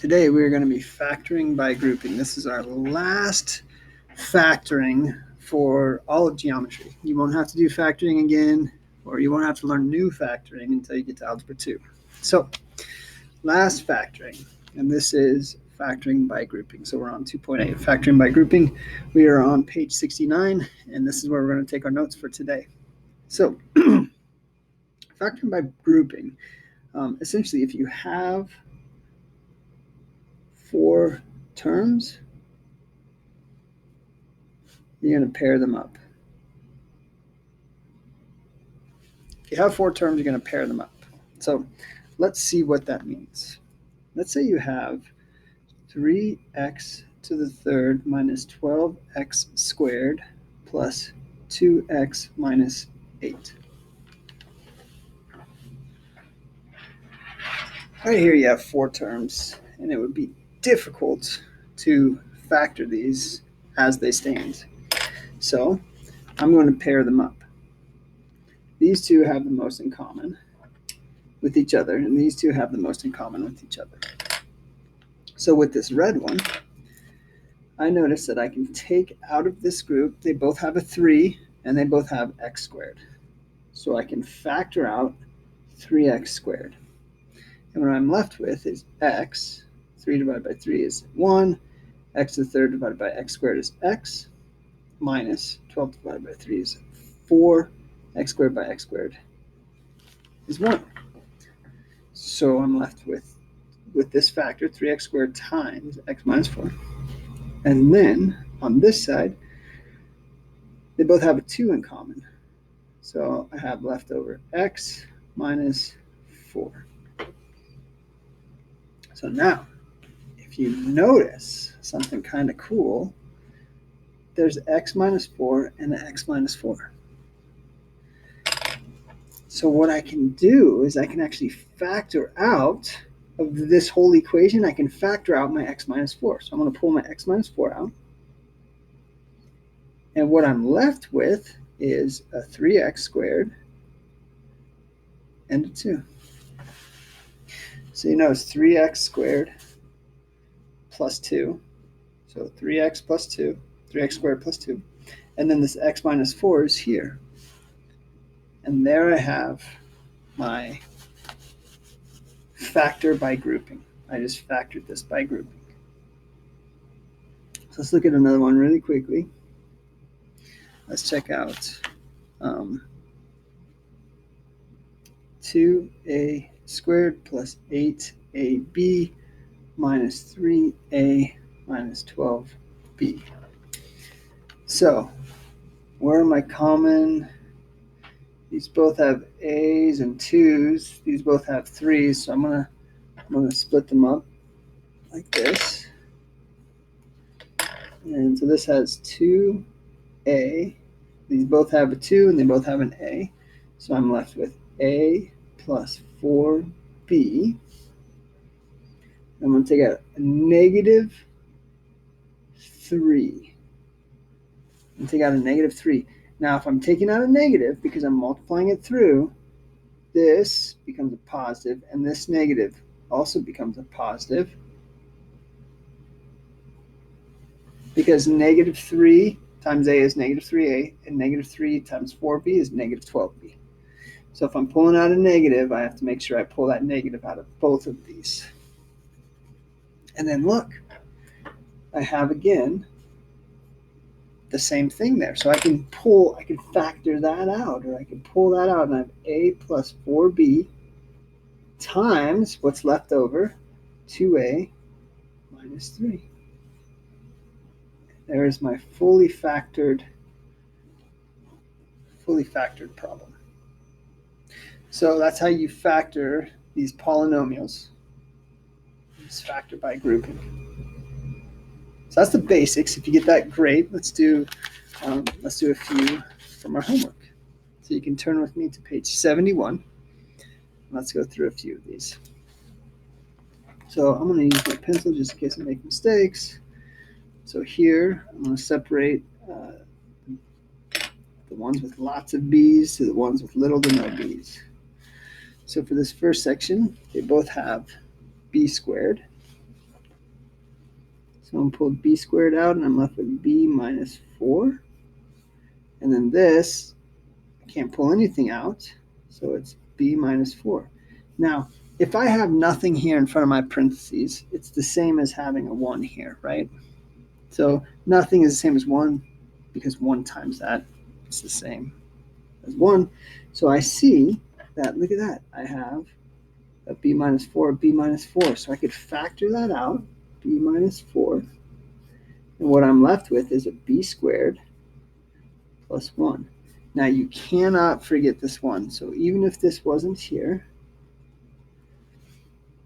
Today we're going to be factoring by grouping. This is our last factoring for all of geometry. You won't have to do factoring again, or you won't have to learn new factoring until you get to Algebra 2. So, last factoring, and this is factoring by grouping. So we're on 2.8, factoring by grouping. We are on page 69, and this is where we're going to take our notes for today. So, factoring by grouping, essentially if you have 4 terms, you're going to pair them up. If you have 4 terms, you're going to pair them up. So let's see what that means. Let's say you have 3x to the third minus 12x squared plus 2x minus 8. Right here you have 4 terms, and it would be difficult to factor these as they stand. So I'm going to pair them up. These two have the most in common with each other, and these two have the most in common with each other. So with this red one, I notice that I can take out of this group, they both have a 3, and they both have x squared. So I can factor out 3x squared. And what I'm left with is x, 3 divided by 3 is 1, x to the third divided by x squared is x, minus 12 divided by 3 is 4, x squared by x squared is 1. So I'm left with this factor, 3x squared times x minus 4. And then on this side, they both have a 2 in common. So I have left over x minus 4. So now, if you notice something kind of cool, there's x minus 4 and x minus 4. So what I can do is I can actually factor out of this whole equation, I can factor out my x minus 4. So I'm going to pull my x minus 4 out. And what I'm left with is a 3x squared and a 2. So you know it's 3x squared plus 2. So 3x plus 2, 3x squared plus 2. And then this x minus 4 is here. And there I have my factor by grouping. I just factored this by grouping. So let's look at another one really quickly. Let's check out 2a squared plus 8ab minus 3a minus 12b. So where am I common? These both have a's and 2's. These both have 3's. So I'm gonna split them up like this. And so this has 2a. These both have a 2 and they both have an a. So I'm left with a plus 4b. I'm going to take out a negative 3. And take out a negative 3. Now, if I'm taking out a negative, because I'm multiplying it through, this becomes a positive, and this negative also becomes a positive. Because negative 3 times a is negative 3a, and negative 3 times 4b is negative 12b. So if I'm pulling out a negative, I have to make sure I pull that negative out of both of these. And then look, I have again the same thing there. So I can factor that out, or I can pull that out, and I have a plus 4b times what's left over, 2a minus 3. There is my fully factored problem. So that's how you factor these polynomials. Just factor by grouping. So that's the basics. If you get that, great. Let's do a few from our homework. So you can turn with me to page 71. Let's go through a few of these. So I'm going to use my pencil just in case I make mistakes. So here I'm going to separate the ones with lots of b's to the ones with little to no b's. So for this first section, they both have b squared. So I'm going to pull b squared out, and I'm left with b minus 4. And then this, I can't pull anything out, so it's b minus 4. Now, if I have nothing here in front of my parentheses, it's the same as having a 1 here, right? So nothing is the same as 1 because 1 times that is the same as 1. So I see that, look at that, I have a b minus 4, b minus 4. So I could factor that out, b minus 4. And what I'm left with is a b squared plus 1. Now you cannot forget this 1. So even if this wasn't here,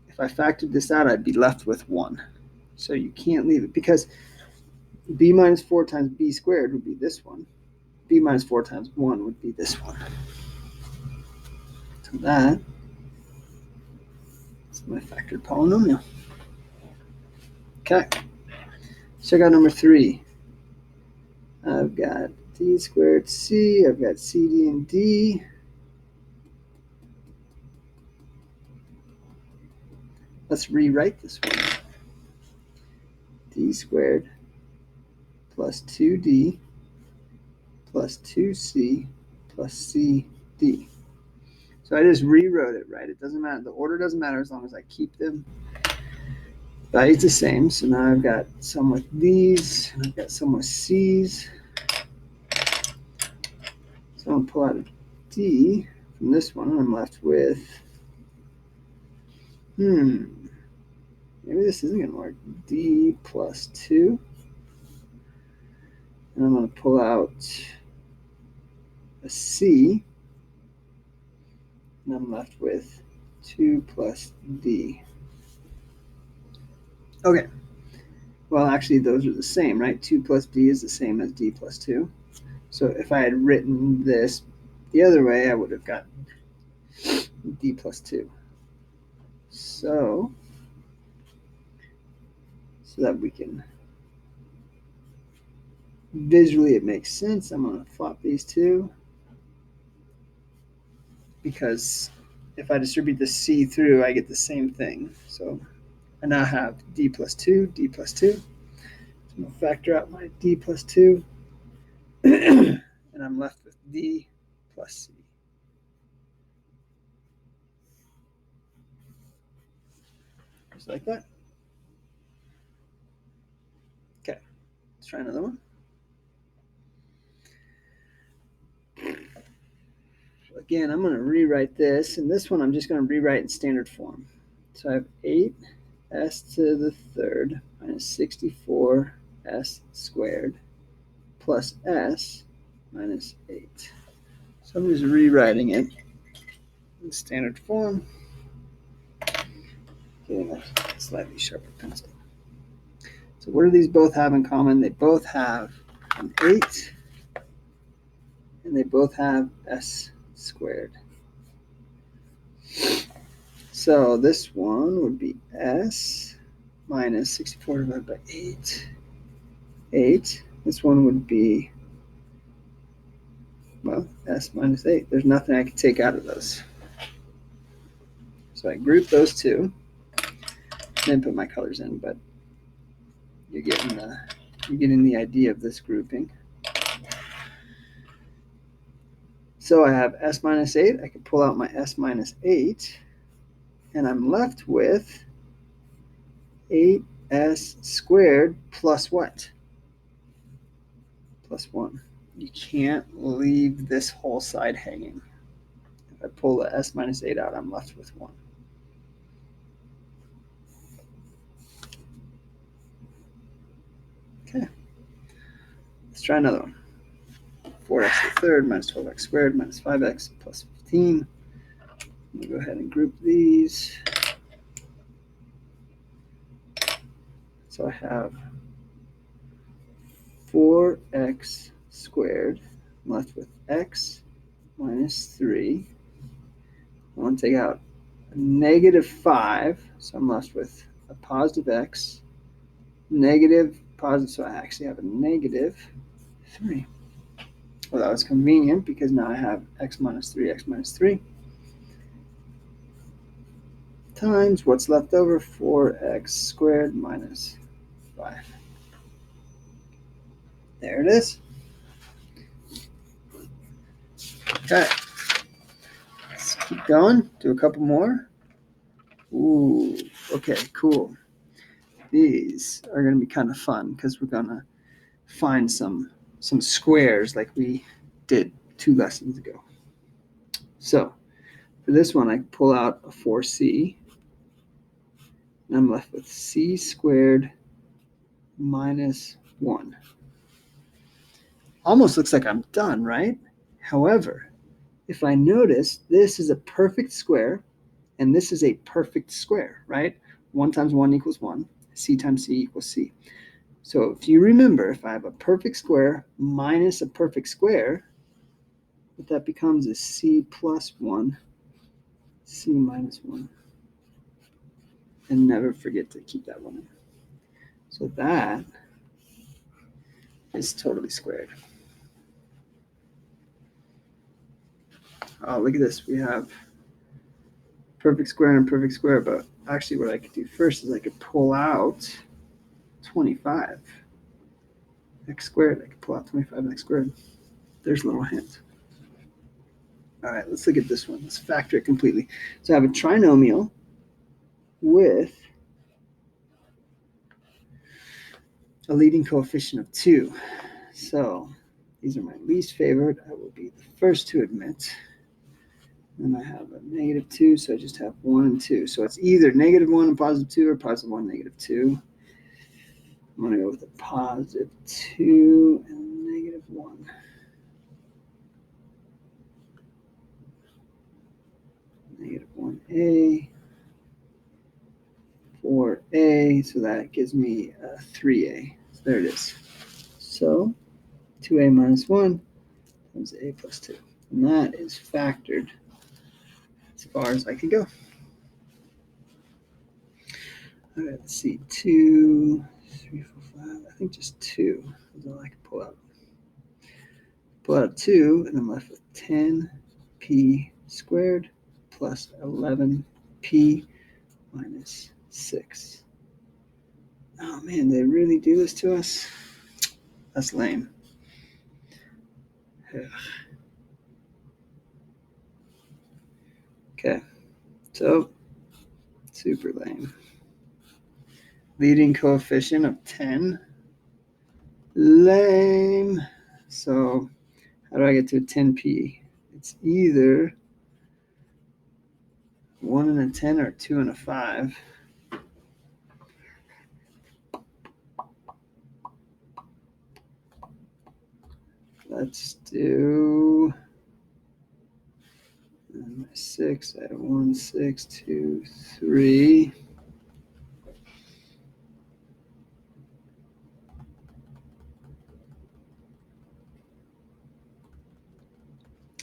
if I factored this out, I'd be left with 1. So you can't leave it because b minus 4 times b squared would be this one. B minus 4 times 1 would be this one. So that is my factored polynomial. Okay. So I got number 3. I've got d squared c. I've got c, d, and d. Let's rewrite this one. D squared plus 2d plus 2c plus cd. So I just rewrote it, right? It doesn't matter. The order doesn't matter as long as I keep them values the same. So now I've got some with these, and I've got some with c's. So I'm going to pull out a d from this one, and I'm left with, maybe this isn't going to work. D plus 2. And I'm going to pull out a c, and I'm left with 2 plus d. Okay. Well, actually, those are the same, right? 2 plus d is the same as d plus 2. So if I had written this the other way, I would have gotten d plus 2. So that we can visually, it makes sense. I'm going to flop these two because if I distribute the c through, I get the same thing. So I now have d plus 2, d plus 2. So I'm going to factor out my d plus 2, and I'm left with d plus c. Just like that. Okay, let's try another one. Again, I'm going to rewrite this, and this one I'm just going to rewrite in standard form. So I have 8s to the third minus 64s squared plus s minus 8. So I'm just rewriting it in standard form. Getting a slightly sharper pencil. So what do these both have in common? They both have an 8, and they both have s squared. So this one would be s minus 64 divided by 8. This one would be, well, s minus 8. There's nothing I can take out of those. So I group those two, then put my colors in, but you're getting the idea of this grouping. So I have s minus 8. I can pull out my s minus 8, and I'm left with 8s squared plus what? Plus 1. You can't leave this whole side hanging. If I pull the s minus 8 out, I'm left with 1. Okay. Let's try another one. 4x to the third minus 12x squared minus 5x plus 15. I'm going to go ahead and group these. So I have 4x squared. I'm left with x minus 3. I want to take out a negative 5. So I'm left with a positive x. Negative, positive, so I actually have a negative 3. Well, that was convenient because now I have x minus 3 times what's left over, 4x squared minus 5. There it is. Okay. Let's keep going. Do a couple more. Ooh, okay, cool. These are going to be kind of fun because we're going to find some squares like we did 2 lessons ago. So for this one, I pull out a 4c, and I'm left with c squared minus 1. Almost looks like I'm done, right? However, if I notice, this is a perfect square, and this is a perfect square, right? 1 times 1 equals 1. C times c equals c. So if you remember, if I have a perfect square minus a perfect square, what that becomes is c plus 1, c minus 1. And never forget to keep that 1 in. So that is totally squared. Oh, look at this. We have perfect square and perfect square, but actually what I could do first is I could pull out 25 x squared. I could pull out 25 x squared. There's a little hint. All right, let's look at this one. Let's factor it completely. So I have a trinomial with a leading coefficient of 2. So these are my least favorite. I will be the first to admit. Then I have a negative 2, so I just have 1 and 2. So it's either negative 1 and positive 2 or positive 1, negative 2. I'm going to go with a positive 2 and negative 1. Negative 1a, 4a, so that gives me a 3a. So there it is. So 2a minus 1 times a plus 2. And that is factored as far as I could go. All right, let's see. 2, 3, 4, 5. I think just 2 is all I can pull out. Pull out 2, and I'm left with 10p squared plus 11p minus 6. Oh man, they really do this to us? That's lame. Ugh. Okay, so super lame. Leading coefficient of 10. Lame. So how do I get to a 10p? It's either 1 and a 10 or 2 and a 5. Let's do 6. I have 1, 6, 2, 3.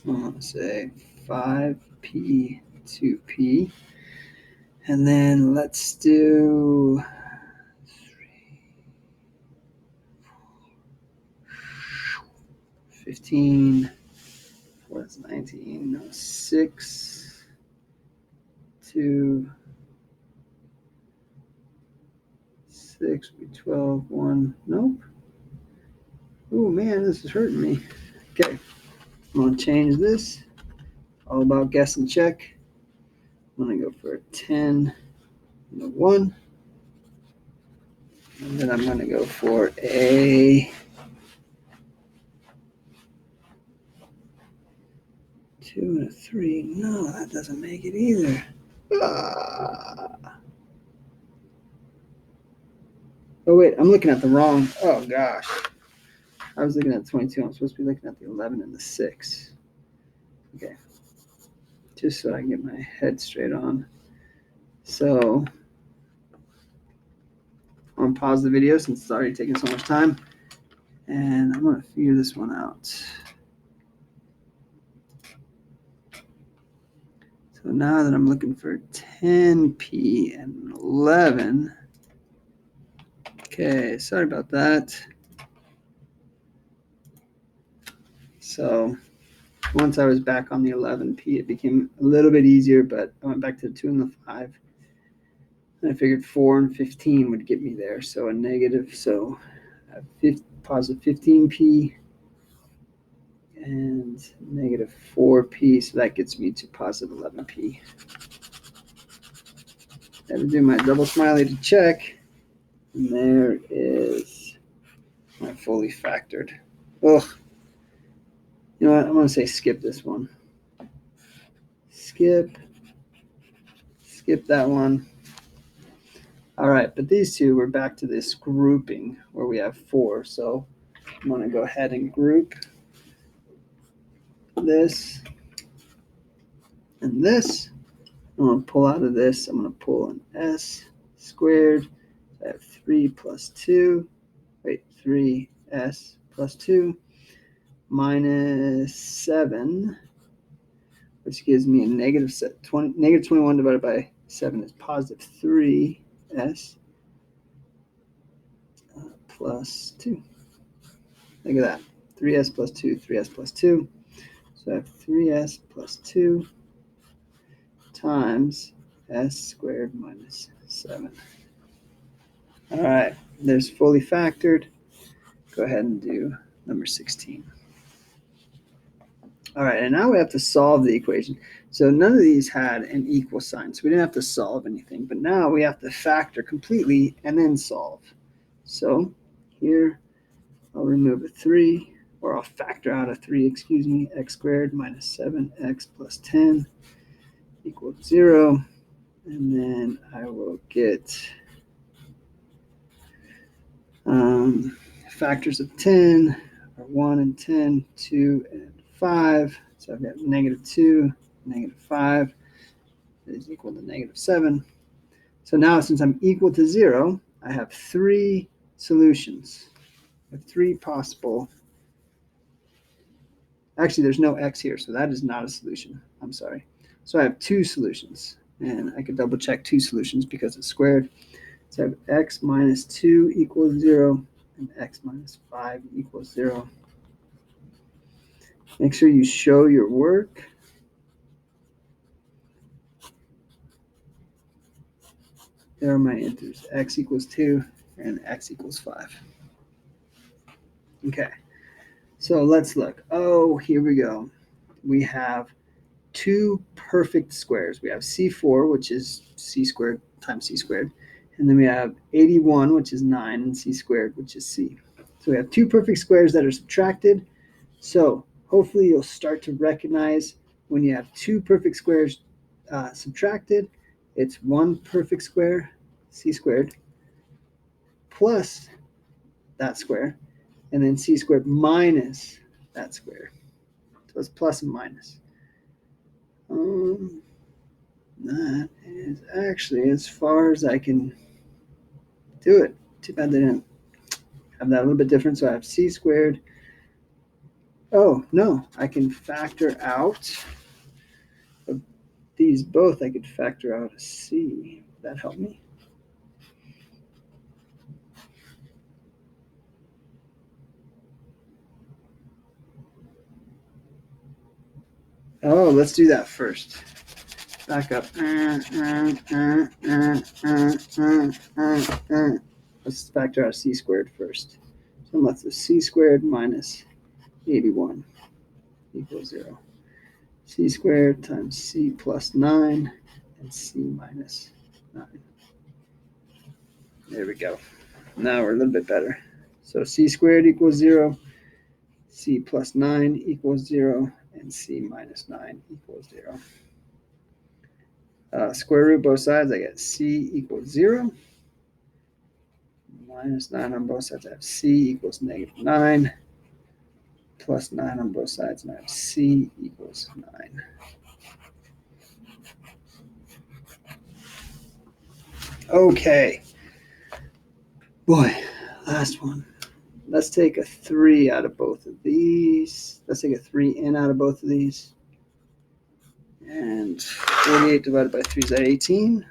I want to say 5p, 2p. And then let's do 15. What's 19? No, 6, 2, 6, be 12, 1. Nope. Oh man, this is hurting me. Okay, I'm going to change this. All about guess and check. I'm going to go for a 10 and a 1. And then I'm going to go for a 2 and a 3. No, that doesn't make it either. Oh, wait, I'm looking at the wrong. Oh, gosh. I was looking at 22. I'm supposed to be looking at the 11 and the 6. Okay. Just so I can get my head straight on. So, I'm going to pause the video since it's already taken so much time. And I'm going to figure this one out. So now that I'm looking for 10p and 11. Okay, sorry about that. So once I was back on the 11p, it became a little bit easier, but I went back to the 2 and the 5. And I figured 4 and 15 would get me there. So a negative, so I have positive 15p and negative 4p. So that gets me to positive 11p. I have to do my double smiley to check. And there is my fully factored. Ugh. You know what? I'm going to say skip this one. Skip that one. All right, but these two, we're back to this grouping where we have 4. So I'm going to go ahead and group this and this. I'm going to pull out of this. I'm going to pull an s squared. I have 3 plus 2. Wait, 3s plus 2 minus 7, which gives me a negative 20. Negative 21 divided by 7 is positive 3s plus 2. Look at that. 3s plus 2, 3s plus 2. So I have 3s plus 2 times s squared minus 7. All right, there's fully factored. Go ahead and do number 16. All right, and now we have to solve the equation. So none of these had an equal sign, so we didn't have to solve anything. But now we have to factor completely and then solve. So here I'll remove a 3, or I'll factor out a 3, excuse me, x squared minus 7x plus 10 equals 0. And then I will get factors of 10 are 1 and 10, 2 and 5. So I've got negative 2, negative 5 is equal to negative 7. So now since I'm equal to 0, I have 3 solutions with 3 possible. Actually, there's no x here, so that is not a solution. I'm sorry. So I have 2 solutions, and I could double check 2 solutions because it's squared. So I have x minus 2 equals 0 and x minus 5 equals 0. Make sure you show your work. There are my answers. X equals 2 and x equals 5. Okay, so let's look. Oh, here we go. We have 2 perfect squares. We have C4, which is c squared times c squared. And then we have 81, which is 9, and c squared, which is c. So we have 2 perfect squares that are subtracted. So hopefully you'll start to recognize when you have 2 perfect squares subtracted, it's 1 perfect square, c squared, plus that square, and then c squared minus that square. So it's plus and minus. That is actually as far as I can do it. Too bad they didn't have that a little bit different. So I have c squared. Oh, no, I can factor out of these both. I could factor out a c. Would that help me? Oh, let's do that first. Back up. Let's factor out c squared first. So I'm left with c squared minus 81 equals 0. C squared times c plus 9 and c minus 9. There we go. Now we're a little bit better. So c squared equals 0, c plus 9 equals 0, and c minus 9 equals 0. Square root both sides, I get c equals 0. Minus 9 on both sides, I have c equals negative 9. Plus 9 on both sides, and I have c equals 9. Okay. Boy, last one. Let's take a 3 out of both of these. Let's take a 3 in out of both of these. And 48 divided by 3 is that 18?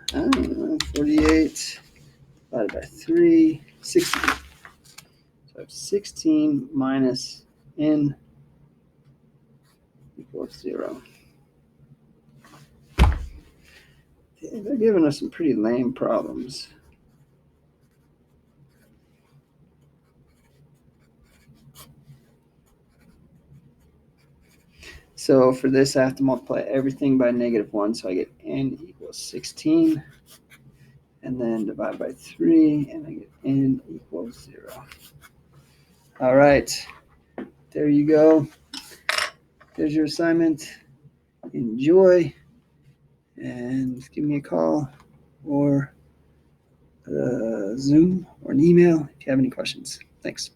48 divided by 3, 16. So I have 16 minus n equals 0. They're giving us some pretty lame problems. So for this, I have to multiply everything by -1, so I get n equals 16. And then divide by 3, and I get n equals 0. All right, there you go. There's your assignment. Enjoy, and give me a call or Zoom or an email if you have any questions. Thanks.